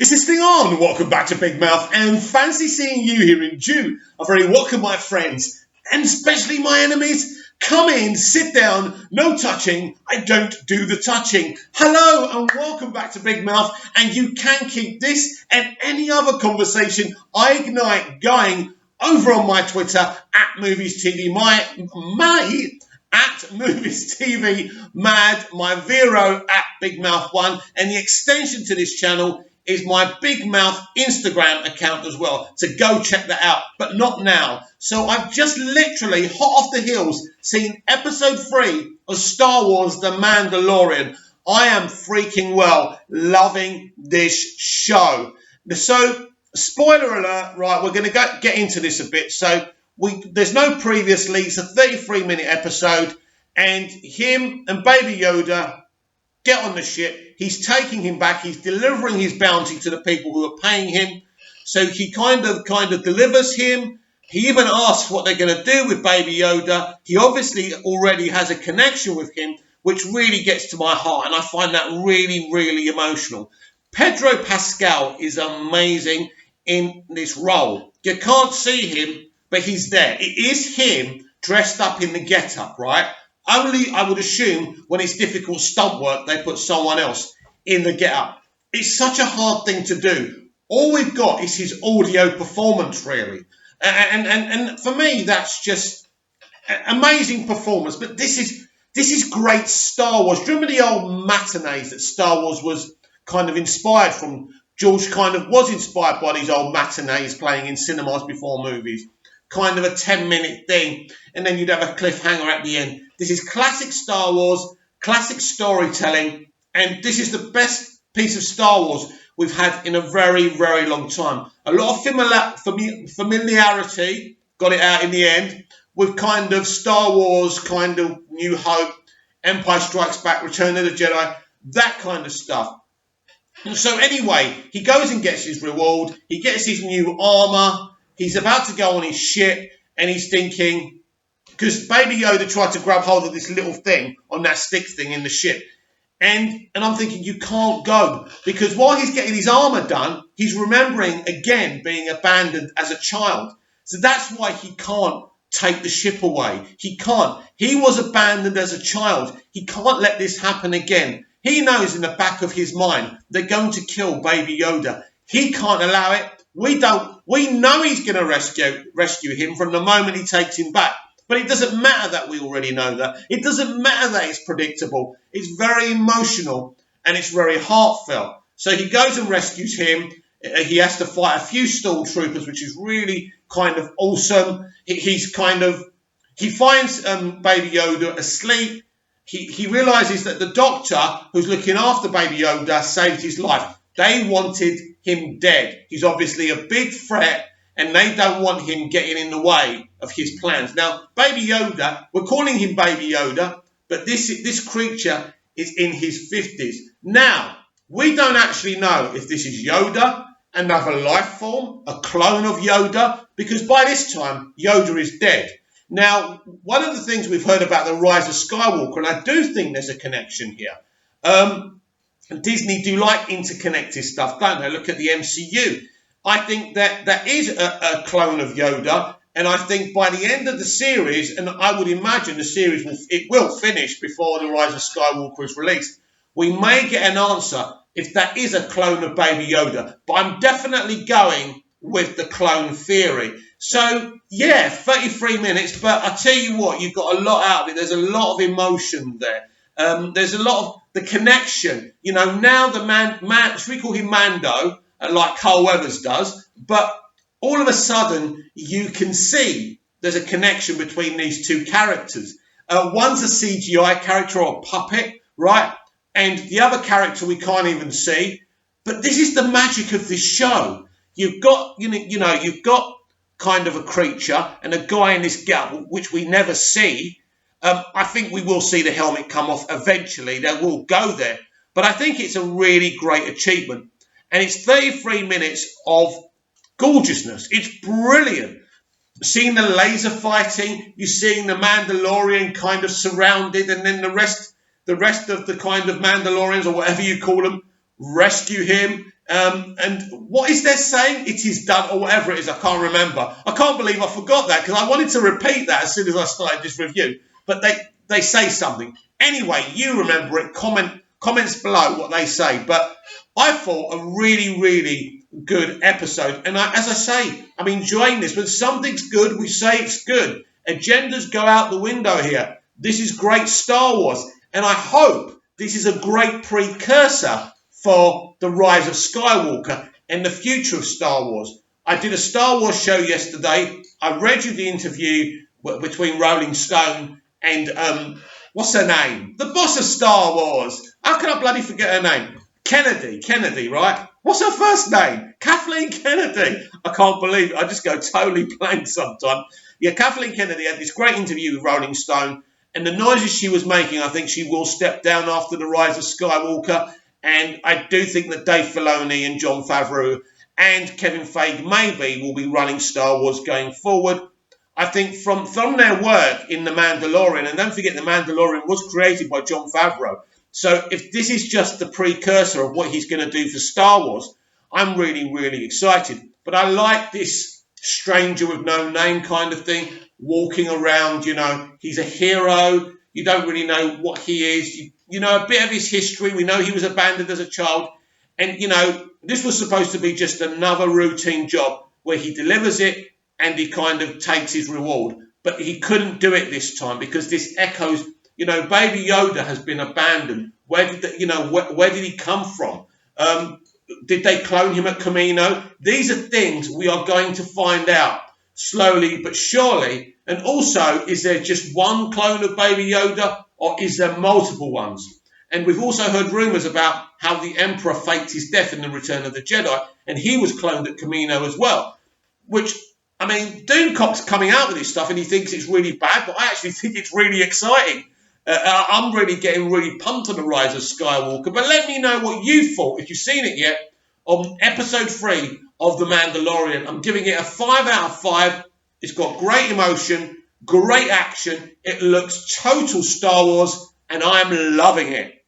Is this thing on? Welcome back to Big Mouth, and fancy seeing you here in June. A very welcome, my friends, and especially my enemies. Come in, sit down, no touching. I don't do the touching. Hello and welcome back to Big Mouth, and you can keep this and any other conversation I ignite going over on my Twitter at Movies TV, at Movies TV Mad, my Vero at Big Mouth 1, and the extension to this channel is my Big Mouth Instagram account as well. So go check that out, but not now. So I've just literally, hot off the heels, seen episode 3 of Star Wars The Mandalorian. I am freaking well loving this show. So, spoiler alert, right, we're going to get into this a bit. So, there's no previous leaks, a 33-minute episode, and him and Baby Yoda get on the ship. He's taking him back. He's delivering his bounty to the people who are paying him. So he kind of delivers him. He even asks what they're going to do with Baby Yoda. He obviously already has a connection with him, which really gets to my heart, and I find that really, really emotional. Pedro Pascal is amazing in this role. You can't see him, but he's there. It is him dressed up in the get-up, right? Only, I would assume, when it's difficult stunt work, they put someone else in the get-up. It's such a hard thing to do. All we've got is his audio performance, really. And for me, that's just an amazing performance. But this is great Star Wars. Do you remember the old matinees that Star Wars was kind of inspired from? George kind of was inspired by these old matinees playing in cinemas before movies. Kind of a 10-minute thing, and then you'd have a cliffhanger at the end. This is classic Star Wars, classic storytelling, and this is the best piece of Star Wars we've had in a very, very long time. A lot of familiarity, got it out in the end, with kind of Star Wars, kind of New Hope, Empire Strikes Back, Return of the Jedi, that kind of stuff. So anyway, he goes and gets his reward. He gets his new armor. He's about to go on his ship, and he's thinking, because Baby Yoda tried to grab hold of this little thing on that stick thing in the ship. And I'm thinking, you can't go. Because while he's getting his armor done, he's remembering, again, being abandoned as a child. So that's why he can't take the ship away. He can't. He was abandoned as a child. He can't let this happen again. He knows in the back of his mind, they're going to kill Baby Yoda. He can't allow it. We don't. We know he's going to rescue him from the moment he takes him back. But it doesn't matter that we already know that. It doesn't matter that it's predictable. It's very emotional and it's very heartfelt. So he goes and rescues him. He has to fight a few stormtroopers, which is really kind of awesome. He finds Baby Yoda asleep. He realizes that the doctor who's looking after Baby Yoda saved his life. They wanted him dead. He's obviously a big threat, and they don't want him getting in the way of his plans. Now, Baby Yoda, we're calling him Baby Yoda, but this creature is in his 50s. Now, we don't actually know if this is Yoda, another life form, a clone of Yoda, because by this time, Yoda is dead. Now, one of the things we've heard about the rise of Skywalker, and I do think there's a connection here. Disney do like interconnected stuff, don't they? Look at the MCU. I think that is a clone of Yoda, and I think by the end of the series, and I would imagine the series will finish before The Rise of Skywalker is released, we may get an answer if that is a clone of Baby Yoda. But I'm definitely going with the clone theory. So, yeah, 33 minutes, but I tell you what, you've got a lot out of it. There's a lot of emotion there. There's a lot of the connection. You know, now the man, should we call him Mando, like Carl Weathers does, but all of a sudden you can see there's a connection between these two characters. One's a CGI character or a puppet, right? And the other character we can't even see. But this is the magic of this show. You've got, you've got kind of a creature and a guy in this gut, which we never see. I think we will see the helmet come off eventually. They will go there. But I think it's a really great achievement. And it's 33 minutes of gorgeousness. It's brilliant. Seeing the laser fighting, you're seeing the Mandalorian kind of surrounded, and then the rest of the kind of Mandalorians, or whatever you call them, rescue him. And what is their saying? It is done, or whatever it is. I can't remember. I can't believe I forgot that because I wanted to repeat that as soon as I started this review. But they say something. Anyway, you remember it. Comments below what they say. But I thought a really, really good episode. And as I say, I'm enjoying this. When something's good, we say it's good. Agendas go out the window here. This is great Star Wars. And I hope this is a great precursor for the rise of Skywalker and the future of Star Wars. I did a Star Wars show yesterday. I read you the interview between Rolling Stone and, what's her name? The boss of Star Wars. How can I bloody forget her name? Kennedy, right? What's her first name? Kathleen Kennedy. I can't believe it. I just go totally blank sometimes. Yeah, Kathleen Kennedy had this great interview with Rolling Stone, and the noises she was making, I think she will step down after the rise of Skywalker. And I do think that Dave Filoni and Jon Favreau and Kevin Feige maybe will be running Star Wars going forward. I think from their work in The Mandalorian, and don't forget The Mandalorian was created by Jon Favreau. So if this is just the precursor of what he's going to do for Star Wars, I'm really, really excited. But I like this stranger with no name kind of thing, walking around, he's a hero. You don't really know what he is. You know a bit of his history. We know he was abandoned as a child. And, this was supposed to be just another routine job where he delivers it and he kind of takes his reward. But he couldn't do it this time because this echoes, Baby Yoda has been abandoned. Where did he come from? Did they clone him at Camino? These are things we are going to find out slowly but surely. And also, is there just one clone of Baby Yoda or is there multiple ones? And we've also heard rumours about how the Emperor faked his death in The Return of the Jedi and he was cloned at Camino as well. Which, Doomcock's coming out with this stuff and he thinks it's really bad, but I actually think it's really exciting. I'm really getting really pumped on the rise of Skywalker. But let me know what you thought, if you've seen it yet, on episode 3 of The Mandalorian. I'm giving it a 5 out of 5. It's got great emotion, great action. It looks total Star Wars, and I'm loving it.